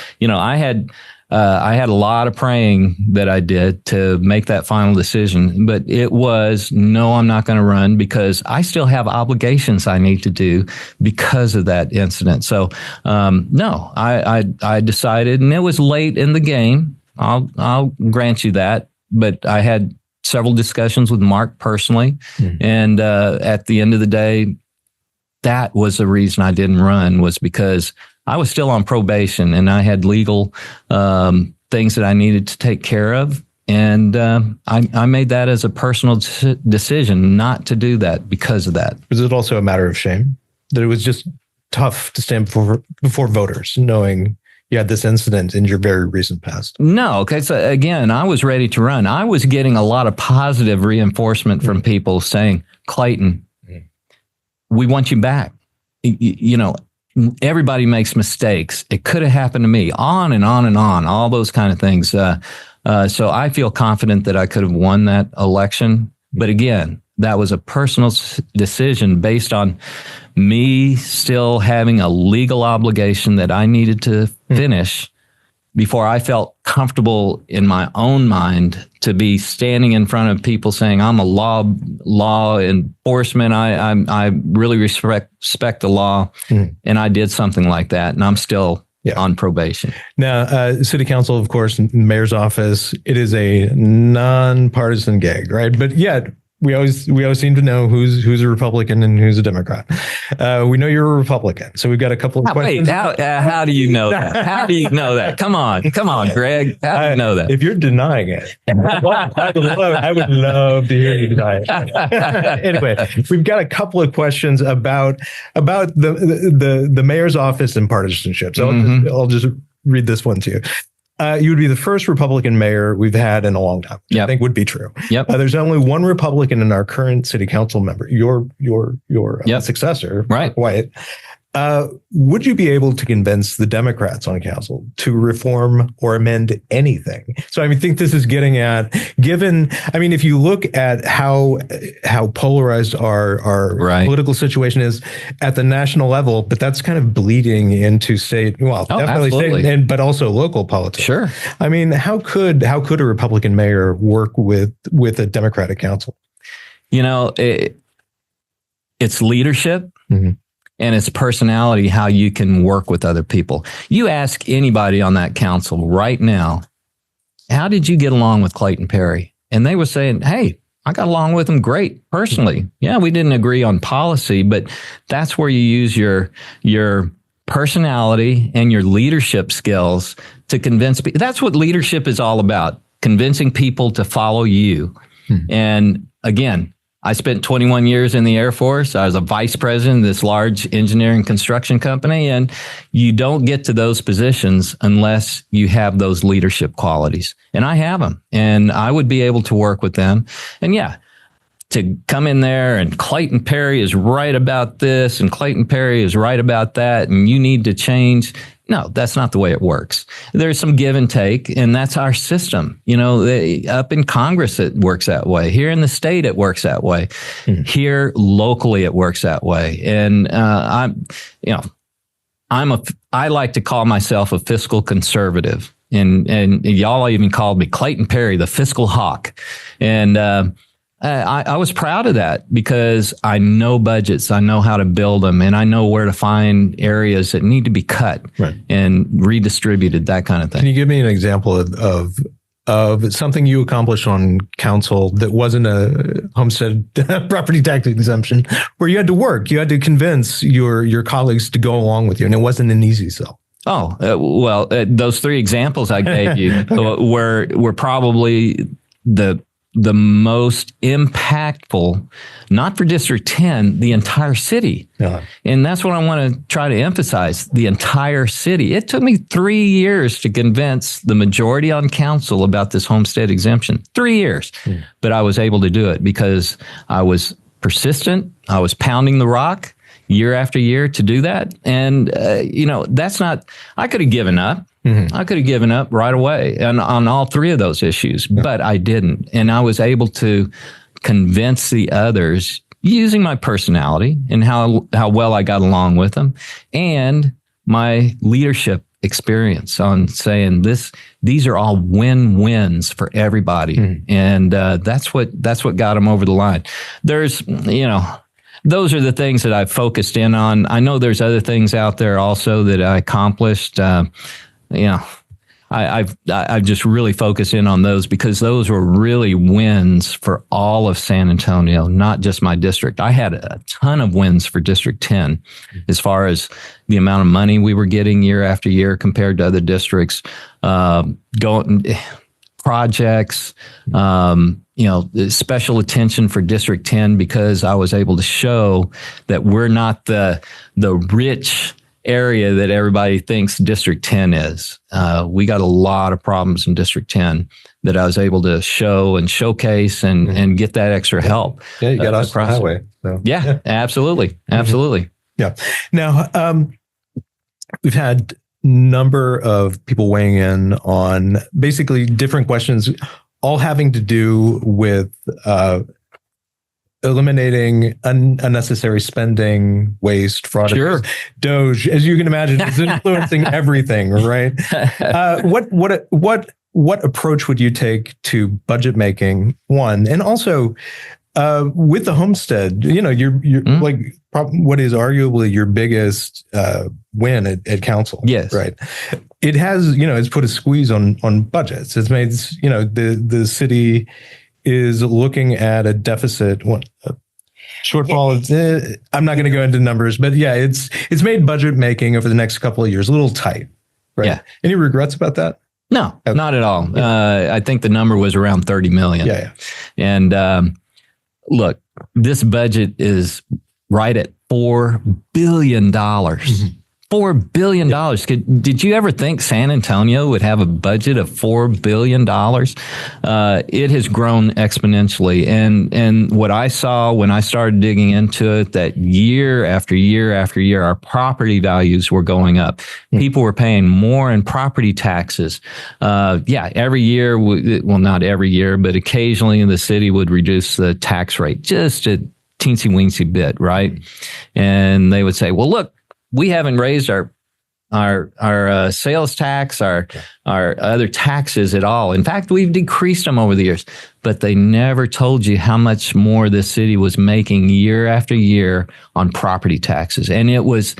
I had a lot of praying that I did to make that final decision, but it was, no, I'm not going to run because I still have obligations I need to do because of that incident. So, no, I decided, and it was late in the game. I'll grant you that, but I had several discussions with Mark personally. And, at the end of the day, that was the reason I didn't run, was because I was still on probation and I had legal things that I needed to take care of. And I made that as a personal decision not to do that because of that. Was it also a matter of shame that it was just tough to stand before voters knowing you had this incident in your very recent past? No. Okay. So again, I was ready to run. I was getting a lot of positive reinforcement from people saying, Clayton, we want you back. Everybody makes mistakes. It could have happened to me, on and on and on, all those kind of things. So I feel confident that I could have won that election. But again, that was a personal decision based on me still having a legal obligation that I needed to finish before I felt comfortable in my own mind to be standing in front of people saying, I'm a law enforcement. I really respect the law. And I did something like that. And I'm still on probation. Now, City Council, of course, Mayor's office, it is a nonpartisan gig, right? But yet, we always seem to know who's a Republican and who's a Democrat. We know you're a Republican, so we've got a couple of questions. Wait, how do you know that? How do you know that? Come on, Greg. How do you know that? If you're denying it, I would love to hear you deny it. Anyway, we've got a couple of questions about the mayor's office and partisanship. So I'll just read this one to you. You would be the first Republican mayor we've had in a long time, which I think would be true. There's only one Republican in our current city council member, your successor, right? White. would you be able to convince the Democrats on council to reform or amend anything? So I think this is getting at, if you look at how polarized our political situation is at the national level, but that's kind of bleeding into definitely absolutely. state, but also local politics. Sure. How could a Republican mayor work with a Democratic council? It's leadership. Mm-hmm. And it's personality, how you can work with other people. You ask anybody on that council right now, how did you get along with Clayton Perry? And they were saying, hey, I got along with him great personally. Yeah, we didn't agree on policy, but that's where you use your personality and your leadership skills to convince people. That's what leadership is all about, convincing people to follow you. And again, I spent 21 years in the Air Force. I was a vice president of this large engineering construction company, and you don't get to those positions unless you have those leadership qualities. And I have them, and I would be able to work with them. And yeah, to come in there and Clayton Perry is right about this and Clayton Perry is right about that, and you need to change. No, that's not the way it works. There's some give and take, and that's our system. Up in Congress, it works that way. Here in the state, it works that way. Here locally, it works that way. And I like to call myself a fiscal conservative, and y'all even called me Clayton Perry, the fiscal hawk. And I was proud of that because I know budgets, I know how to build them, and I know where to find areas that need to be cut and redistributed, that kind of thing. Can you give me an example of something you accomplished on council that wasn't a homestead property tax exemption, where you had to work, you had to convince your colleagues to go along with you, and it wasn't an easy sell? Those three examples I gave you were probably the most impactful, not for District 10, the entire city. Yeah. And that's what I want to try to emphasize, the entire city. It took me 3 years to convince the majority on council about this homestead exemption. 3 years. But I was able to do it because I was persistent. I was pounding the rock year after year to do that. And, that's not, I could have given up. I could have given up right away on all three of those issues, but I didn't. And I was able to convince the others using my personality and how well I got along with them and my leadership experience on saying these are all win-wins for everybody. And that's what got them over the line. There's, those are the things that I've focused in on. I know there's other things out there also that I accomplished. I've just really focused in on those because those were really wins for all of San Antonio, not just my district. I had a ton of wins for District 10 as far as the amount of money we were getting year after year compared to other districts, going projects, special attention for District 10 because I was able to show that we're not the rich area that everybody thinks District 10 is. We got a lot of problems in District 10 that I was able to show and showcase and get that extra help. Yeah, you got us the highway. So. Yeah, absolutely. Absolutely. Yeah. Now, we've had number of people weighing in on basically different questions, all having to do with eliminating unnecessary spending, waste, fraud. Sure. Doge, as you can imagine, is influencing everything, right? What approach would you take to budget making, one, and also with the homestead? You're like what is arguably your biggest win at council. Yes, right. It has it's put a squeeze on budgets. It's made the city is looking at a deficit, shortfall. I'm not going to go into numbers, but yeah, it's made budget making over the next couple of years a little tight. Right? Yeah. Any regrets about that? No, not at all. I think the number was around 30 million. Yeah. And look, this budget is right at $4 billion. $4 billion. Did you ever think San Antonio would have a budget of $4 billion? It has grown exponentially. And what I saw when I started digging into it, that year after year after year, our property values were going up. People were paying more in property taxes. Every year, well, not every year, but occasionally the city would reduce the tax rate just a teensy-weensy bit, right? And they would say, well, look, we haven't raised our sales tax, our other taxes at all. In fact, we've decreased them over the years, but they never told you how much more this city was making year after year on property taxes. And it was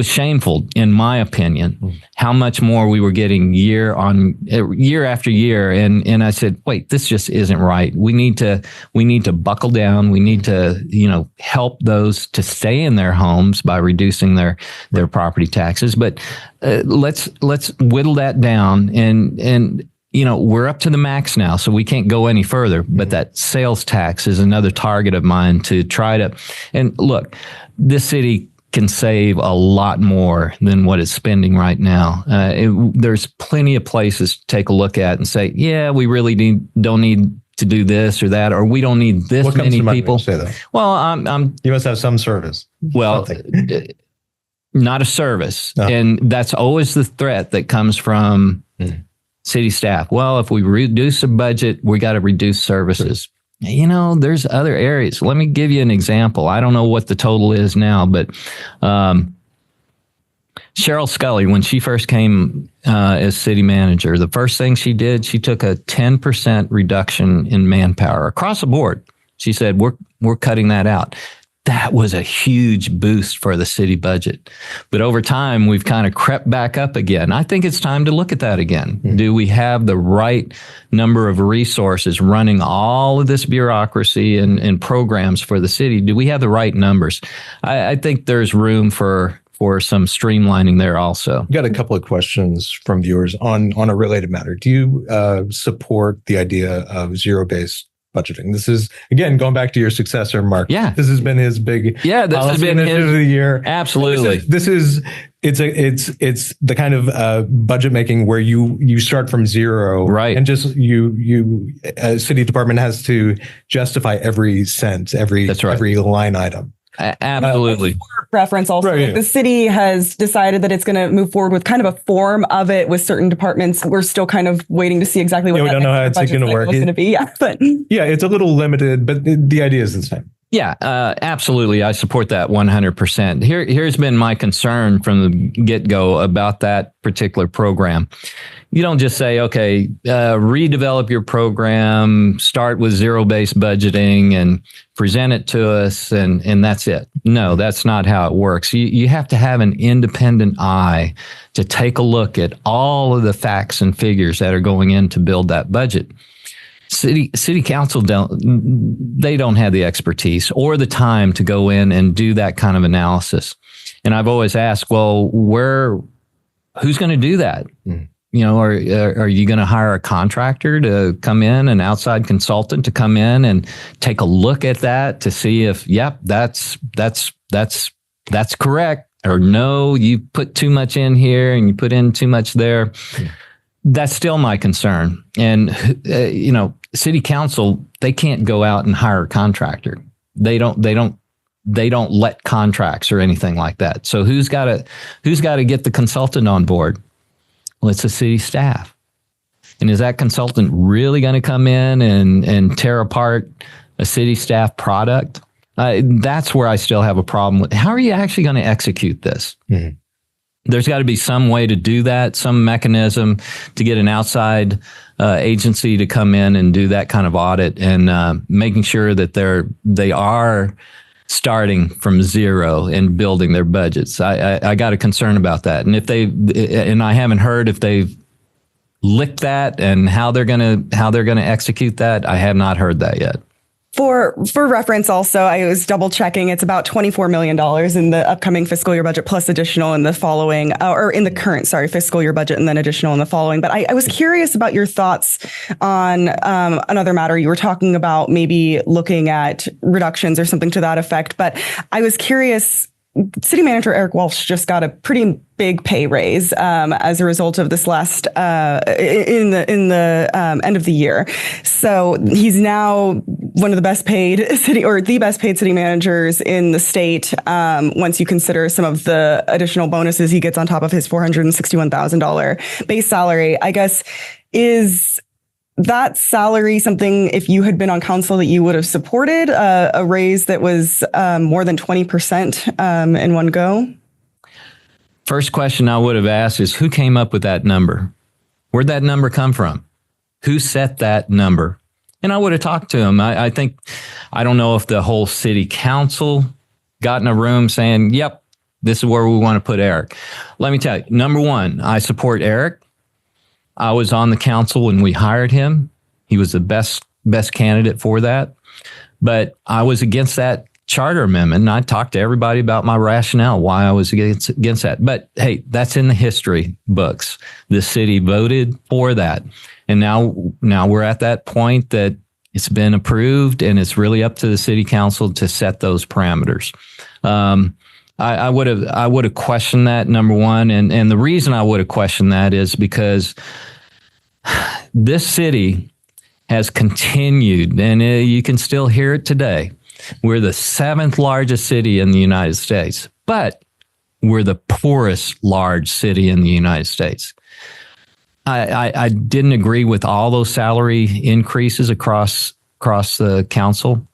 shameful, in my opinion, how much more we were getting year after year. And I said, wait, this just isn't right. We need to buckle down. We need to, help those to stay in their homes by reducing their property taxes. But let's whittle that down. And we're up to the max now, so we can't go any further. But that sales tax is another target of mine to try to. And look, this city can save a lot more than what it's spending right now. There's plenty of places to take a look at and say, yeah, we really don't need to do this or that, or we don't need this many people. Say that? Well, you must have some service. Well, not a service. No. And that's always the threat that comes from city staff. Well, if we reduce the budget, we got to reduce services. There's other areas. Let me give you an example. I don't know what the total is now, but Cheryl Scully, when she first came as city manager, the first thing she did, she took a 10% reduction in manpower across the board. She said, we're cutting that out. That was a huge boost for the city budget. But over time, we've kind of crept back up again. I think it's time to look at that again. Do we have the right number of resources running all of this bureaucracy and programs for the city? Do we have the right numbers? I think there's room for some streamlining there also. Got a couple of questions from viewers on a related matter. Do you support the idea of zero-based budgeting? This is, again, going back to your successor, Mark. Yeah. This has been his big this has been his of the year. Absolutely. It's the kind of budget making where you start from zero. Right. And just you city department has to justify every cent, every line item. Absolutely. Reference also, the city has decided that it's going to move forward with kind of a form of it with certain departments. We're still kind of waiting to see exactly what we don't know how it's going to work. It's going to be. It's a little limited, but the idea is the same. Yeah, absolutely. I support that 100%. Here's been my concern from the get-go about that particular program. You don't just say, okay, redevelop your program, start with zero-based budgeting and present it to us, and that's it. No, that's not how it works. You have to have an independent eye to take a look at all of the facts and figures that are going in to build that budget. City council don't have the expertise or the time to go in and do that kind of analysis. And I've always asked, well, who's going to do that? Are you going to hire a contractor to come in, an outside consultant to come in and take a look at that to see if, that's correct, or no, you put too much in here and you put in too much there. That's still my concern. And, city council, they can't go out and hire a contractor. They don't let contracts or anything like that. So who's got to get the consultant on board? Well, it's the city staff. And is that consultant really going to come in and tear apart a city staff product? That's where I still have a problem with. How are you actually going to execute this? Mm-hmm. There's got to be some way to do that, some mechanism to get an outside agency to come in and do that kind of audit, and making sure that they are starting from zero and building their budgets. I got a concern about that. And I haven't heard if they've licked that and how they're going to execute that. I have not heard that yet. For reference also, I was double checking. It's about $24 million in the upcoming fiscal year budget, plus additional in the following, or in the current, fiscal year budget, and then additional in the following. But I was curious about your thoughts on another matter. You were talking about maybe looking at reductions or something to that effect. But I was curious, City Manager Eric Walsh just got a pretty big pay raise as a result of this last in the end of the year. So he's now one of the best paid the best paid city managers in the state. Once you consider some of the additional bonuses he gets on top of his $461,000 base salary, I guess, is that salary something, if you had been on council, that you would have supported a raise that was more than 20% in one go? First question I would have asked is, who came up with that number? Where'd that number come from? Who set that number? And I would have talked to him. I think, I don't know if the whole city council got in a room saying, yep, this is where we want to put Eric. Let me tell you, number one, I support Eric. I was on the council when we hired him. He was the best candidate for that. But I was against that charter amendment, and I talked to everybody about my rationale, why I was against that. But hey, that's in the history books. The city voted for that. And now we're at that point that it's been approved, and it's really up to the city council to set those parameters. I would have questioned that, number one. And the reason I would have questioned that is because this city has continued, and you can still hear it today. We're the 7th largest city in the United States, but we're the poorest large city in the United States. I didn't agree with all those salary increases across the council.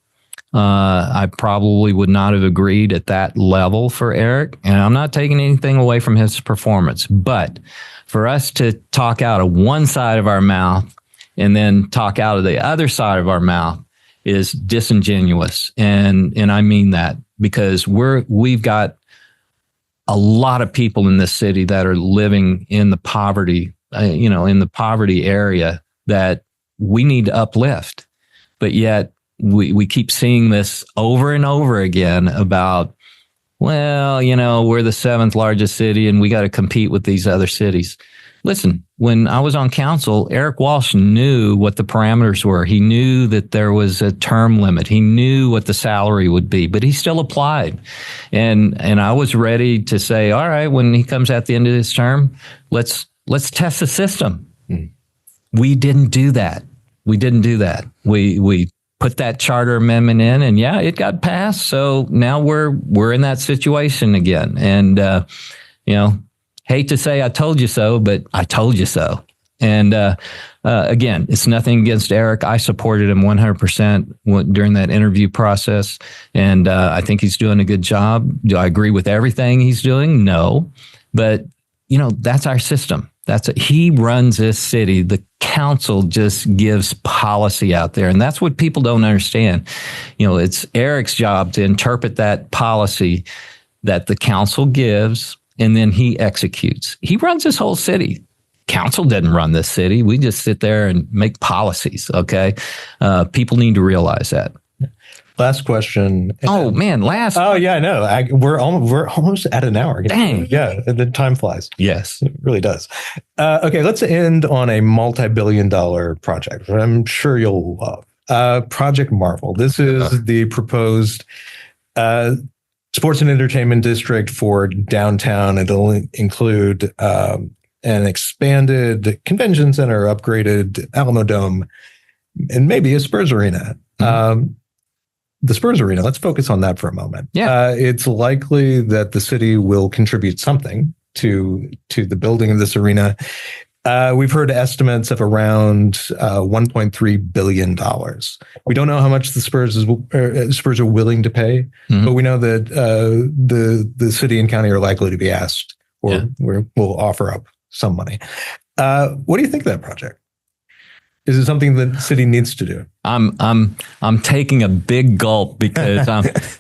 I probably would not have agreed at that level for Eric, and I'm not taking anything away from his performance. But for us to talk out of one side of our mouth and then talk out of the other side of our mouth is disingenuous, and I mean that, because we've got a lot of people in this city that are living in the poverty, in the poverty area that we need to uplift, but yet we keep seeing this over and over again about, well, we're the 7th largest city and we got to compete with these other cities. Listen, when I was on council, Eric Walsh knew what the parameters were. He knew that there was a term limit. He knew what the salary would be, but he still applied. And I was ready to say, all right, when he comes at the end of his term, let's test the system. We didn't do that. We put that charter amendment in, and yeah, it got passed. So now we're in that situation again. And hate to say I told you so, but I told you so. And again, it's nothing against Eric. I supported him 100% during that interview process, and I think he's doing a good job. Do I agree with everything he's doing? No, but that's our system. He runs this city. The council just gives policy out there, and that's what people don't understand. It's Eric's job to interpret that policy that the council gives, and then he executes. He runs this whole city. Council didn't run this city. We just sit there and make policies, okay? People need to realize that. Last question. Oh, man, last. Oh, yeah, I know. We're almost at an hour. Dang. Yeah, the time flies. Yes. It really does. Okay, let's end on a multi-billion-dollar project that I'm sure you'll love. Project Marvel. This is the proposed sports and entertainment district for downtown. It'll include an expanded convention center, upgraded Alamo Dome, and maybe a Spurs arena. Mm-hmm. The Spurs arena, let's focus on that for a moment. Yeah. It's likely that the city will contribute something to the building of this arena. We've heard estimates of around $1.3 billion. We don't know how much the Spurs are willing to pay, mm-hmm. but we know that the city and county are likely to be asked, or we'll offer up some money. What do you think of that project? Is it something that the city needs to do? I'm taking a big gulp because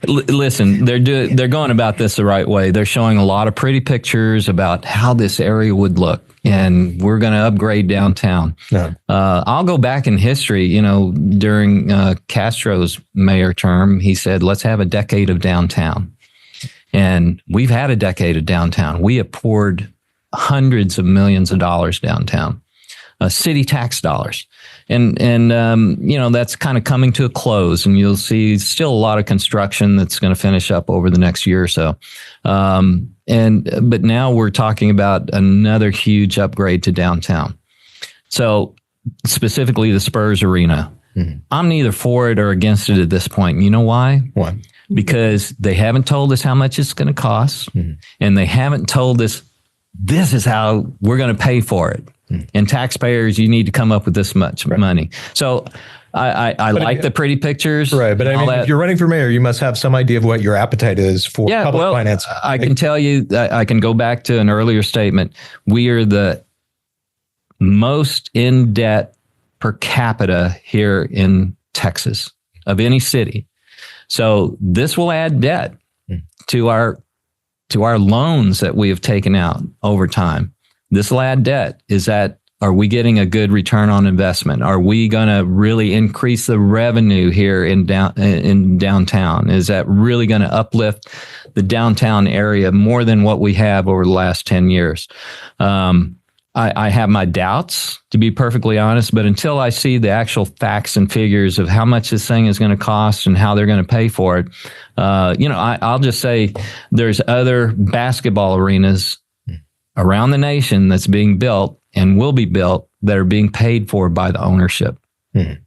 listen, they're going about this the right way. They're showing a lot of pretty pictures about how this area would look, and we're going to upgrade downtown. Yeah. I'll go back in history. During Castro's mayor term, he said, "Let's have a decade of downtown," and we've had a decade of downtown. We have poured hundreds of millions of dollars downtown. city tax dollars. And that's kind of coming to a close, and you'll see still a lot of construction that's going to finish up over the next year or so. But now we're talking about another huge upgrade to downtown. So specifically the Spurs Arena. Mm-hmm. I'm neither for it or against it at this point. You know why? Why? Because they haven't told us how much it's going to cost, and they haven't told us this is how we're going to pay for it. And taxpayers, you need to come up with this much money. So I like the pretty pictures. Right. But I mean, if you're running for mayor, you must have some idea of what your appetite is for public finance. I can tell you, I can go back to an earlier statement. We are the most in debt per capita here in Texas of any city. So this will add debt to our loans that we have taken out over time. This will add debt. Are we getting a good return on investment? Are we going to really increase the revenue here in downtown? Is that really going to uplift the downtown area more than what we have over the last 10 years? I have my doubts, to be perfectly honest, but until I see the actual facts and figures of how much this thing is going to cost and how they're going to pay for it, I'll just say there's other basketball arenas around the nation that's being built and will be built that are being paid for by the ownership,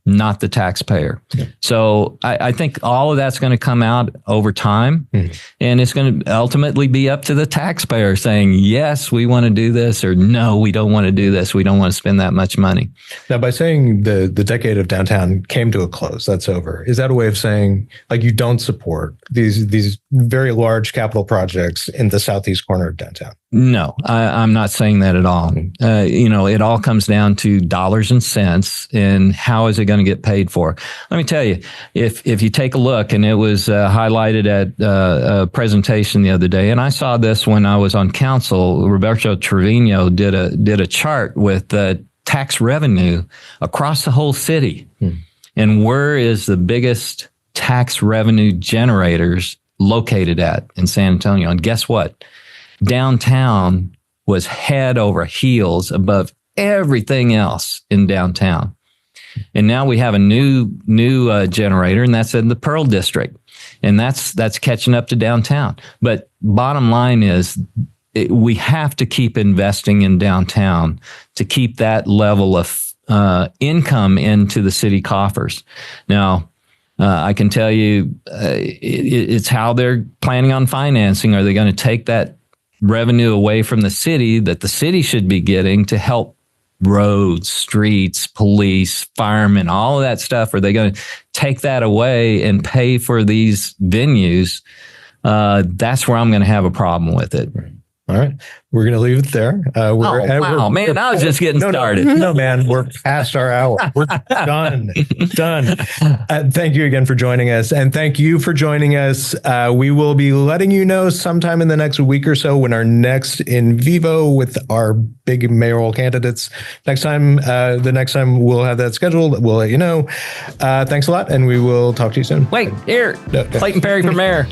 not the taxpayer. So I think all of that's going to come out over time, and it's going to ultimately be up to the taxpayer saying, yes, we want to do this, or no, we don't want to do this. We don't want to spend that much money. Now, by saying the decade of downtown came to a close, that's over, is that a way of saying, like, you don't support these very large capital projects in the southeast corner of downtown? No, I'm not saying that at all. It all comes down to dollars and cents and how is it going to get paid for. Let me tell you, if you take a look, and it was highlighted at a presentation the other day, and I saw this when I was on council. Roberto Trevino did a chart with tax revenue across the whole city, and where is the biggest tax revenue generators located at in San Antonio. And guess what? Downtown was head over heels above everything else in downtown. And now we have a new generator, and that's in the Pearl District. And that's catching up to downtown. But bottom line is we have to keep investing in downtown to keep that level of income into the city coffers. Now, I can tell you it's how they're planning on financing. Are they going to take that revenue away from the city that the city should be getting to help roads, streets, police, firemen, all of that stuff? Are they going to take that away and pay for these venues? That's where I'm going to have a problem with it. All right. We're going to leave it there. I was just getting started. No, man, we're past our hour. We're done. Thank you again for joining us. And thank you for joining us. We will be letting you know sometime in the next week or so when our next in Vivo with our big mayoral candidates. The next time we'll have that scheduled, we'll let you know. Thanks a lot, and we will talk to you soon. Wait, here. Clayton Perry for mayor.